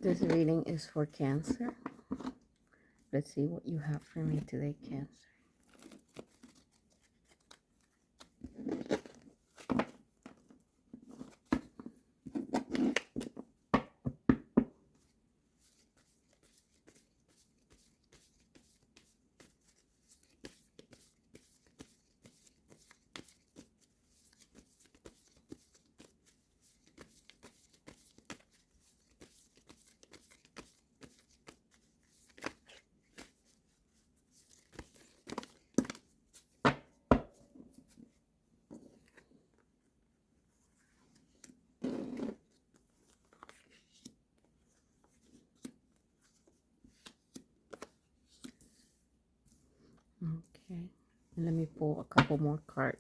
This reading is for Cancer. Let's see what you have for me today, Cancer. Okay. And let me pull a couple more cards.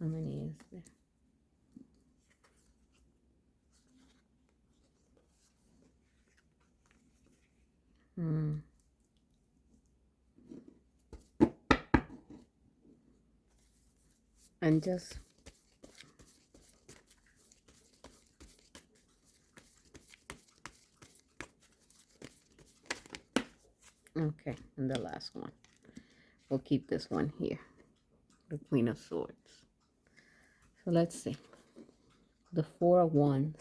How many is there? And just okay. And the last one. We'll keep this one here. The Queen of Swords. So let's see. The Four of Wands.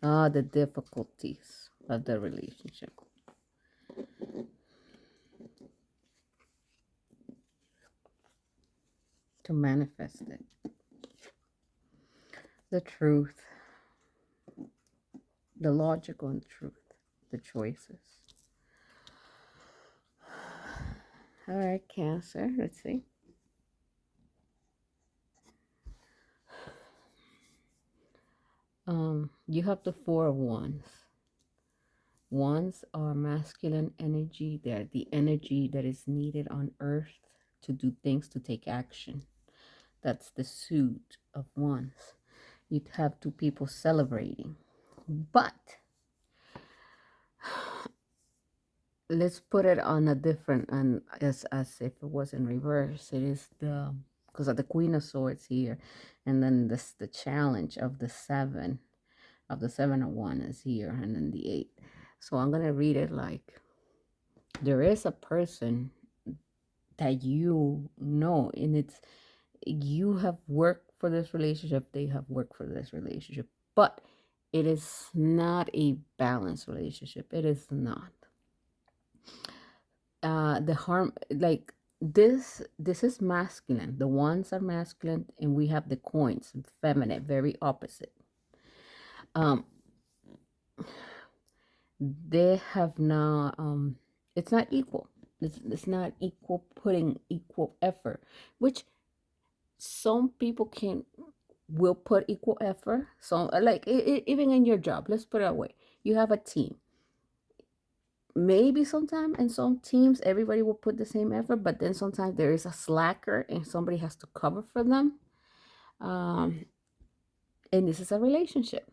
The difficulties of the relationship. To manifest it. The truth. The logical and truth. The choices. All right, Cancer. Let's see. You have the Four of Wands. Wands are masculine energy. They're the energy that is needed on earth to do things, to take action. That's the suit of Wands. You'd have two people celebrating. But let's put it on a different, and as if it was in reverse. It is because of the Queen of Swords here, and then this the challenge of the Seven of Wands is here, and then the Eight. So I'm gonna read it like there is a person that you know, and it's you have worked for this relationship, they have worked for this relationship, but it is not a balanced relationship. It is not. The harm, like this is masculine. The ones are masculine, and we have the coins, feminine, very opposite. They have not it's not equal. It's not equal, putting equal effort, which some people will put equal effort. So like even in your job, let's put it away, you have a team. Maybe sometime in some teams everybody will put the same effort, but then sometimes there is a slacker and somebody has to cover for them. And this is a relationship.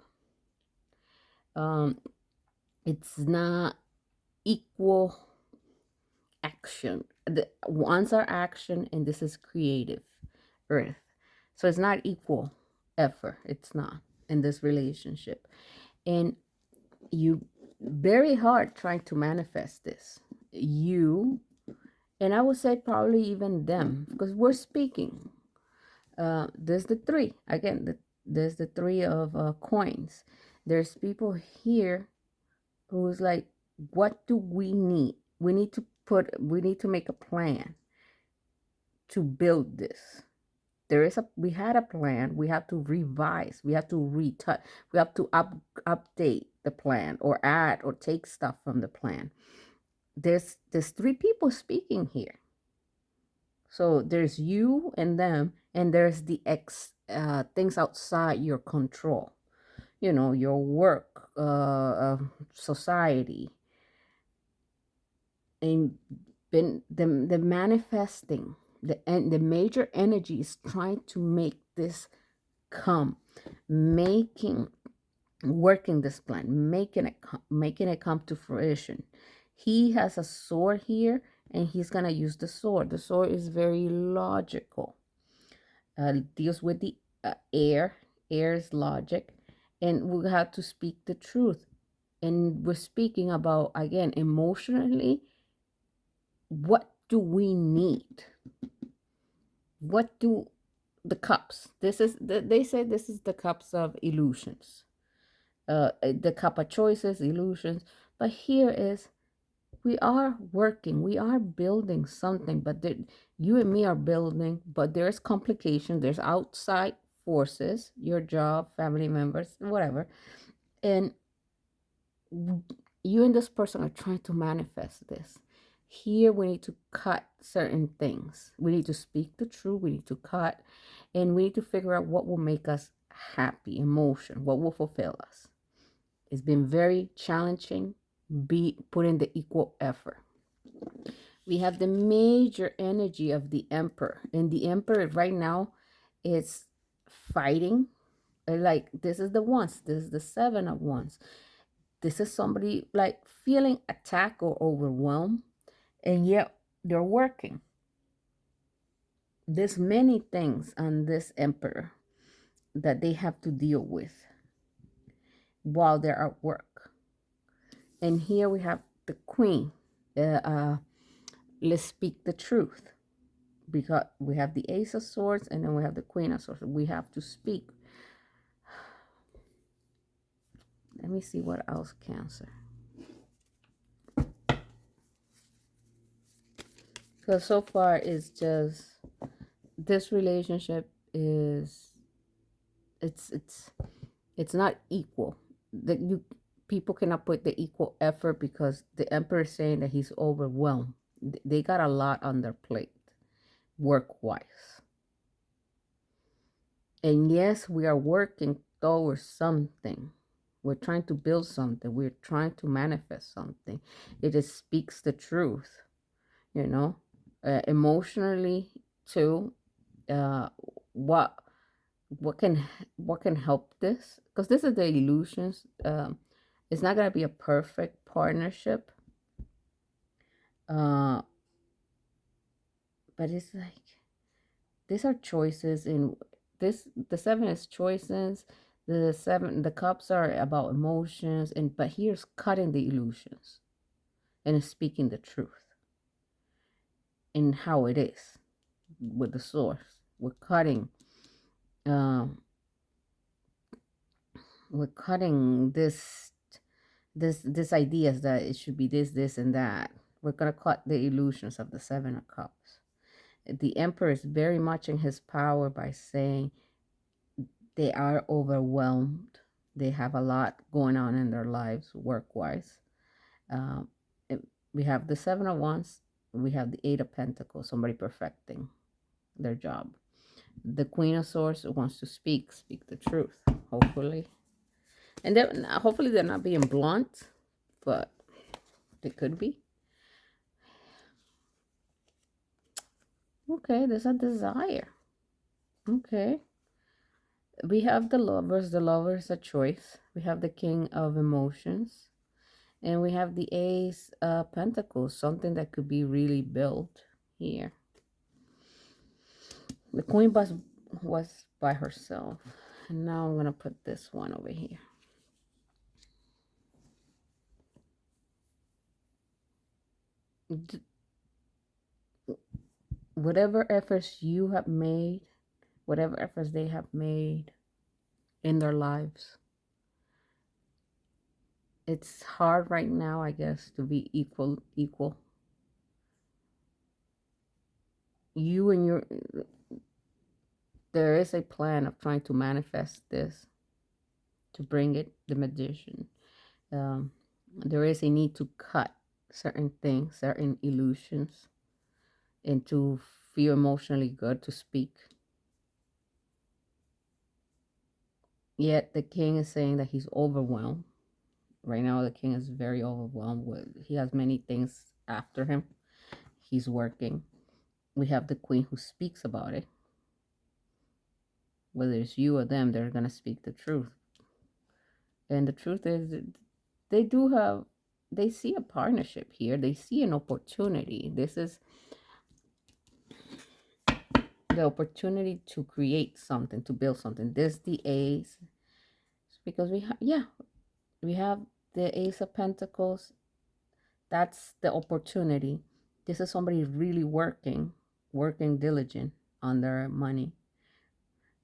It's not equal action. The ones are action, and this is creative earth. So it's not equal effort. It's not in this relationship. And you very hard trying to manifest this. You, and I would say probably even them, because we're speaking. There's the three. Again, there's the three of coins. There's people here who's like, what do we need? We need to make a plan to build this. We had a plan. We have to revise. We have to retouch. We have to update the plan, or add or take stuff from the plan. There's three people speaking here. So there's you and them, and there's the things outside your control. You know, your work, society, and been the manifesting. The major energy is trying to make this come, working this plan, making it come to fruition. He has a sword here, and he's going to use the sword. The sword is very logical, deals with the air. Air is logic, and we have to speak the truth. And we're speaking about, again, emotionally, what do we need? What do the cups? This is they say this is the cups of illusions, the cup of choices, illusions. But here is, we are working, we are building something, but you and me are building, but there's complication, there's outside forces, your job, family members, whatever, and you and this person are trying to manifest this. Here we need to cut certain things. We need to speak the truth, we need to cut, and we need to figure out what will make us happy, emotion, what will fulfill us. It's been very challenging. Be put in the equal effort. We have the major energy of the emperor, and the emperor right now is fighting. Like, this is the Wands, this is the Seven of Wands. This is somebody like feeling attacked or overwhelmed, and yet they're working. There's many things on this emperor that they have to deal with while they're at work. And here we have the queen. Let's speak the truth, because we have the Ace of Swords and then we have the Queen of Swords. We have to speak. Let me see what else, Cancer. Because so far it's just, this relationship is, it's not equal. That you people cannot put the equal effort, because the emperor is saying that he's overwhelmed. They got a lot on their plate, work-wise. And yes, we are working towards something. We're trying to build something. We're trying to manifest something. It just speaks the truth, you know, emotionally too. Uh, what what can help this? Because this is the illusions. It's not gonna be a perfect partnership. Uh, but it's like, these are choices in this. The seven is choices. The cups are about emotions, and but here's cutting the illusions and speaking the truth in how it is with the source. Um we're cutting this ideas that it should be this and that. We're gonna cut the illusions of the Seven of Cups. The Emperor is very much in his power by saying they are overwhelmed. They have a lot going on in their lives, work-wise. Um, we have the Seven of Wands. We have the Eight of Pentacles, somebody perfecting their job. The Queen of Swords wants to speak the truth, hopefully. And hopefully they're not being blunt, but they could be. Okay, there's a desire. Okay. We have the Lovers. The Lover is a choice. We have the King of Emotions. And we have the Ace of Pentacles, something that could be really built here. The Queen was by herself. And now I'm going to put this one over here. Whatever efforts you have made, whatever efforts they have made in their lives, it's hard right now, I guess, to be equal. You and your, there is a plan of trying to manifest this, to bring it, the Magician. There is a need to cut certain things, certain illusions, and to feel emotionally good to speak. Yet the king is saying that he's overwhelmed. Right now, the king is very overwhelmed he has many things after him. He's working. We have the queen who speaks about it. Whether it's you or them, they're going to speak the truth. And the truth is, they do have they see a partnership here. They see an opportunity. This is the opportunity to create something, to build something. This the Ace, because we have the Ace of Pentacles. That's the opportunity. This is somebody really working diligent on their money.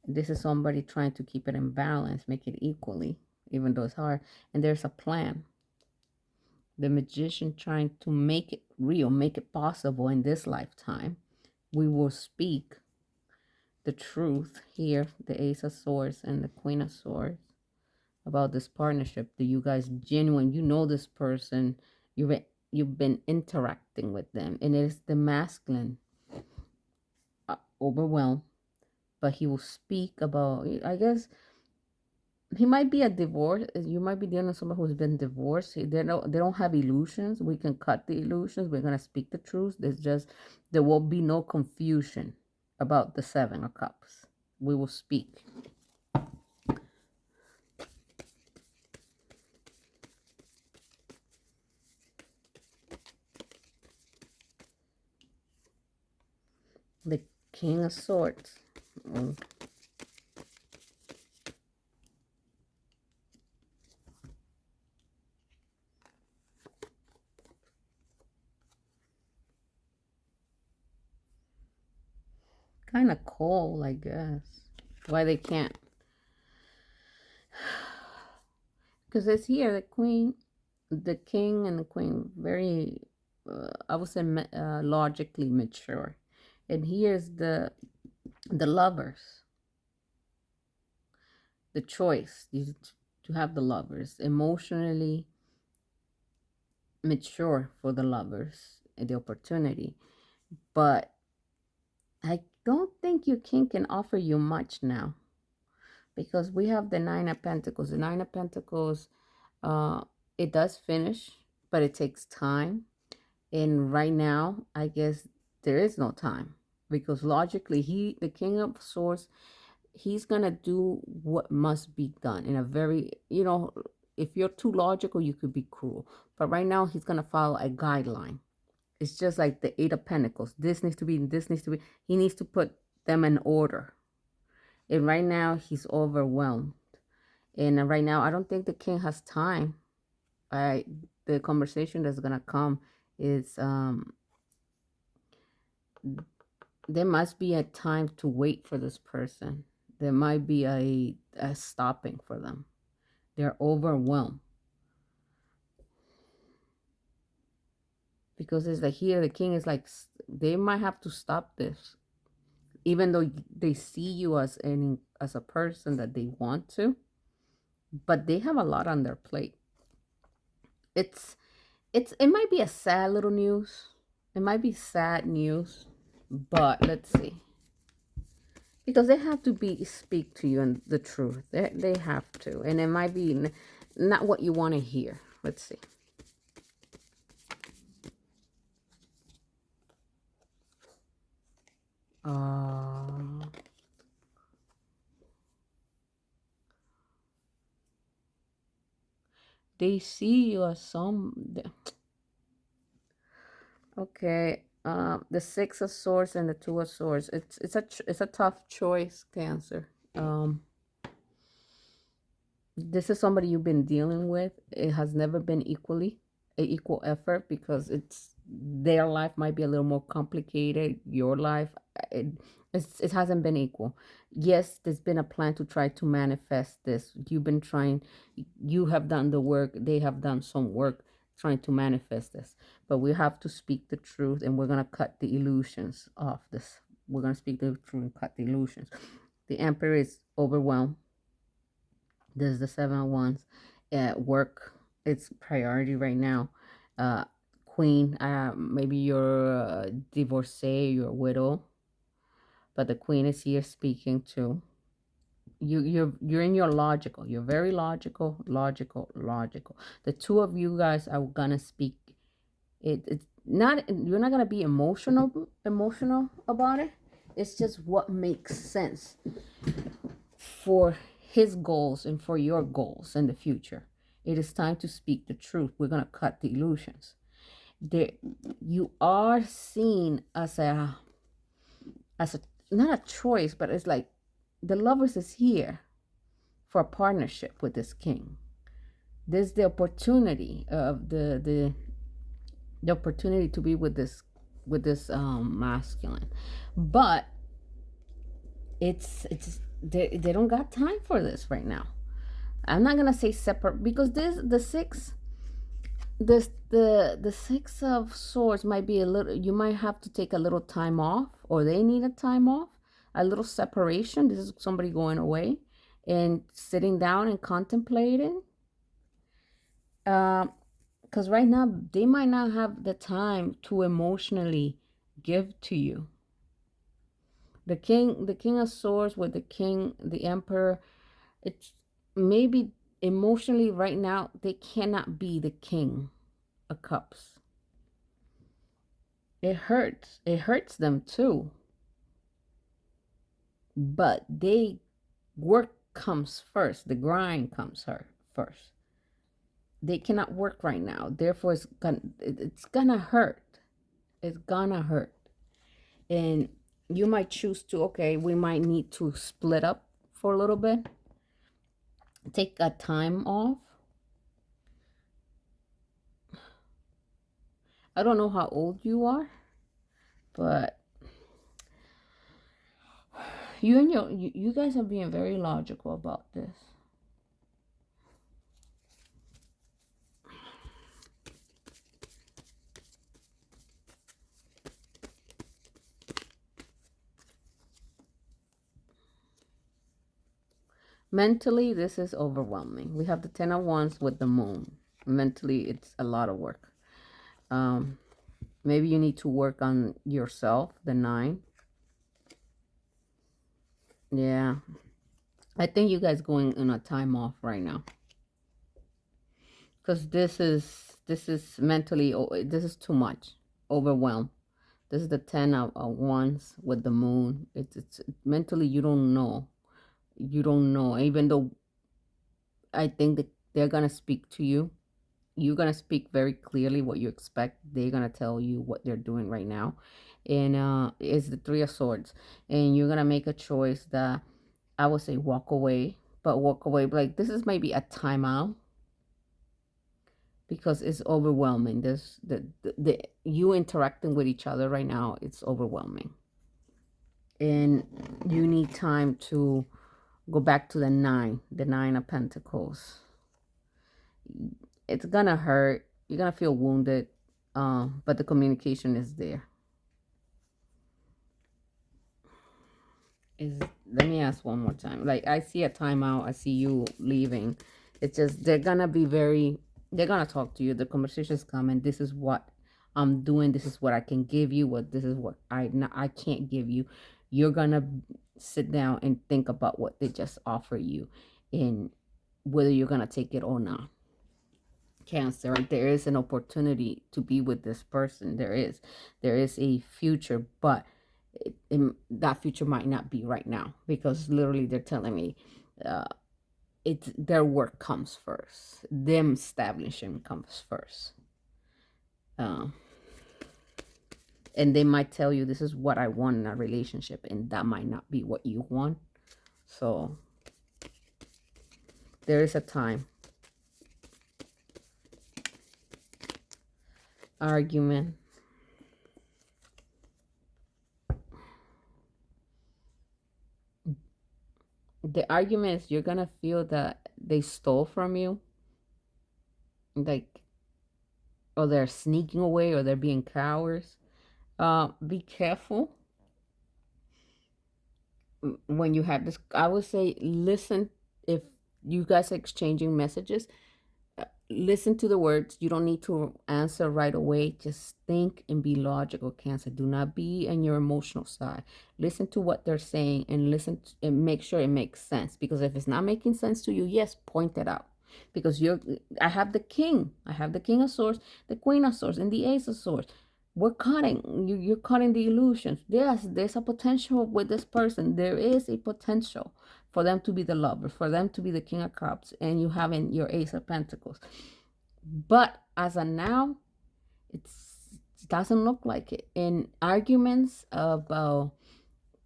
This is somebody trying to keep it in balance, make it equally, even though it's hard. And there's a plan. The Magician trying to make it real, make it possible in this lifetime. We will speak the truth here, the Ace of Swords and the Queen of Swords, about this partnership. That you guys genuine, you know this person, you've been interacting with them, and it is the masculine, overwhelmed, but he will speak about, I guess he might be a divorce. You might be dealing with someone who's been divorced. They don't have illusions. We can cut the illusions. We're gonna speak the truth. There will be no confusion about the Seven of Cups. We will speak. The King of Swords. Kind of cold, I guess. Why they can't? Because it's here, the Queen, the King, and the Queen, very, I would say, logically mature. And here's the Lovers, the choice to have the Lovers, emotionally mature for the Lovers, the opportunity. But I don't think your King can offer you much now, because we have the Nine of Pentacles. The Nine of Pentacles, it does finish, but it takes time. And right now, I guess there is no time, because logically, the King of Swords, he's gonna do what must be done in a very, if you're too logical, you could be cruel. But right now, he's gonna follow a guideline. It's just like the Eight of Pentacles. This needs to be, this needs to be. He needs to put them in order. And right now, he's overwhelmed. And right now, I don't think the King has time. The conversation that's gonna come is there must be a time to wait for this person. There might be a stopping for them. They're overwhelmed, because it's like here the King is like, they might have to stop this, even though they see you as a person that they want to, but they have a lot on their plate. It might be a sad little news. It might be sad news, but let's see. Because they have to speak to you and the truth. They have to. And it might be not what you want to hear. Let's see. They see you as okay. The Six of Swords and the Two of Swords. It's a tough choice, Cancer. This is somebody you've been dealing with. It has never been an equal effort, because their life might be a little more complicated. Your life, it hasn't been equal. Yes, there's been a plan to try to manifest this. You've been trying, you have done the work, they have done some work trying to manifest this. But we have to speak the truth, and we're going to cut the illusions off this. We're going to speak the truth and cut the illusions. The Emperor is overwhelmed. This is the Seven of Wands. Work, it's priority right now. Queen, maybe you're a divorcee, you're a widow, but the Queen is here speaking too. You're in your logical. You're very logical. The two of you guys are gonna speak. It's not, you're not gonna be emotional about it. It's just what makes sense for his goals and for your goals in the future. It is time to speak the truth. We're going to cut the illusions. There, you are seen as a not a choice, but it's like the lovers is here for a partnership with this king. There's the opportunity of the opportunity to be with this masculine, but it's they don't got time for this right now. I'm not gonna say separate because this the six this the six of swords might be a little, you might have to take a little time off, or they need a time off, a little separation. This is somebody going away and sitting down and contemplating, because right now they might not have the time to emotionally give to you. The king of swords with the emperor, it's maybe emotionally right now they cannot be the king of cups. It hurts them too, but they work comes first, the grind comes first. They cannot work right now, therefore it's gonna hurt. It's gonna hurt. And you might choose to, okay, we might need to split up for a little bit, take a time off. I don't know how old you are, but you guys are being very logical about this. Mentally, this is overwhelming. We have the 10 of Wands with the moon. Mentally, it's a lot of work. Maybe you need to work on yourself, the 9. Yeah. I think you guys going in a time off right now. Because this is mentally, this is too much. Overwhelmed. This is the 10 of Wands with the moon. It's mentally, you don't know. You don't know. Even though I think that they're going to speak to you, you're going to speak very clearly what you expect. They're going to tell you what they're doing right now. And it's the 3 of Swords. And you're going to make a choice that I would say walk away. But walk away, like this is maybe a timeout, because it's overwhelming. There's the you interacting with each other right now, it's overwhelming. And you need time to go back to the 9 of Pentacles. It's gonna hurt. You're gonna feel wounded, but the communication is there. Let me ask one more time. Like, I see a timeout. I see you leaving. It's just they're gonna talk to you. The conversation is coming. This is what I'm doing. This is what I can give you. This is what I can't give you. You're gonna sit down and think about what they just offer you, and whether you're gonna take it or not. Cancer, right? There is an opportunity to be with this person. There is a future, but that future might not be right now, because literally they're telling me it's their work comes first, them establishing comes first, and they might tell you this is what I want in a relationship, and that might not be what you want. So there is a time. Argument. The argument is you're gonna feel that they stole from you, like, or they're sneaking away, or they're being cowards. Be careful when you have this. I would say listen. If you guys are exchanging messages, listen to the words. You don't need to answer right away. Just think and be logical, Cancer. Do not be on your emotional side. Listen to what they're saying, and and make sure it makes sense. Because if it's not making sense to you, yes, point it out. Because I have the king of swords, the queen of swords, and the ace of swords. We're cutting. You're cutting the illusions. Yes, there's a potential with this person. There is a potential for them to be the lover, for them to be the King of Cups, and you having your Ace of Pentacles. But as of now, it doesn't look like it. In arguments about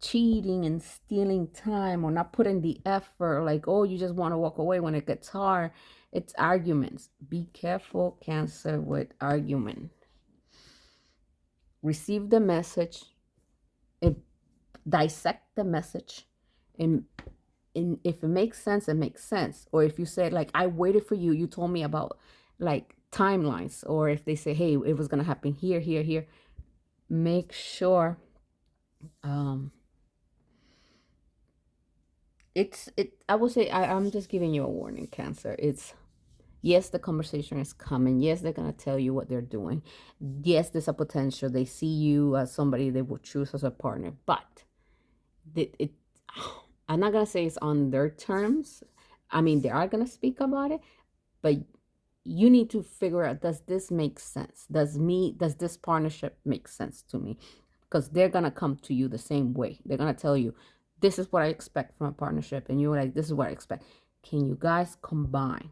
cheating and stealing time or not putting the effort, like, oh, you just want to walk away when it gets hard, it's arguments. Be careful, Cancer, with argument. Receive the message, dissect the message, and if it makes sense, it makes sense. Or if you say, like, I waited for you, you told me about like timelines, or if they say, hey, it was gonna happen here, here, here, make sure I would say, I'm just giving you a warning, Cancer. It's, yes, the conversation is coming. Yes, they're gonna tell you what they're doing. Yes, there's a potential they see you as somebody they would choose as a partner, but it I'm not gonna say it's on their terms. I mean, they are gonna speak about it, but you need to figure out, does this make sense? Does this partnership make sense to me? Because they're gonna come to you the same way. They're gonna tell you, this is what I expect from a partnership, and you're like, this is what I expect. Can you guys combine?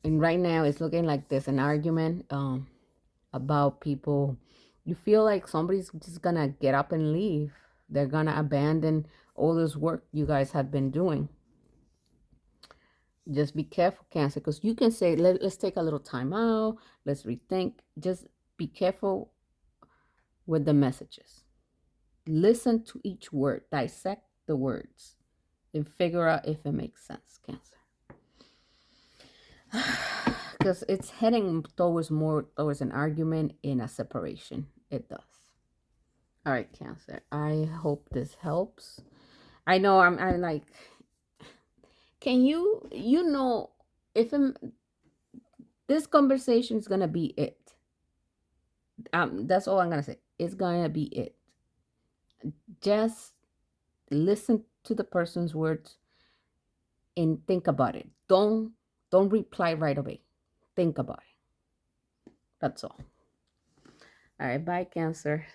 And right now it's looking like there's an argument about people. You feel like somebody's just gonna get up and leave. They're gonna abandon all this work you guys have been doing. Just be careful, Cancer, because you can say, let's take a little time out, let's rethink. Just be careful with the messages. Listen to each word, dissect the words, and figure out if it makes sense, Cancer. Because it's heading towards an argument in a separation. It does. All right, Cancer. I hope this helps. I know I'm like, can you if this conversation is gonna be it. That's all I'm gonna say. It's gonna be it. Just listen to the person's words and think about it. Don't reply right away. Think about it. That's all. All right, bye, Cancer.